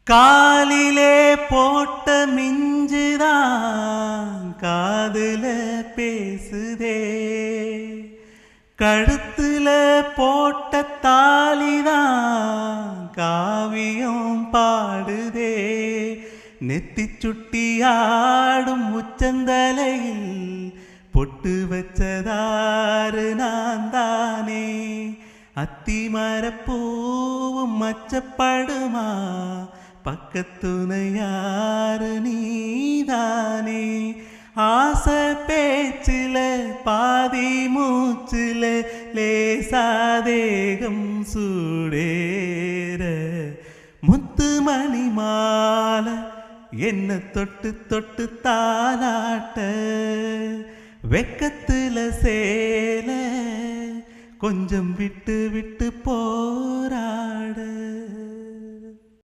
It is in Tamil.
காலிலே போட்ட மிஞ்சுதான் காதுல பேசுதே, கழுத்துல போட்ட தாலிதான் காவியம் பாடுதே. நெத்தி சுட்டியாடும் உச்சந்தலையில் பொட்டு வச்சதாறு நான் தானே. அத்திமரப்பூவும் மச்சப்படுமா, பக்கத்துணையாறு நீதானே. ஆசை பேச்சில பாதி மூச்சில லேசாதேகம் சூடேற, முத்துமணி மாலை என்ன தொட்டு தொட்டு தாலாட்ட, வெக்கத்துல சேல கொஞ்சம் விட்டு விட்டு போராட.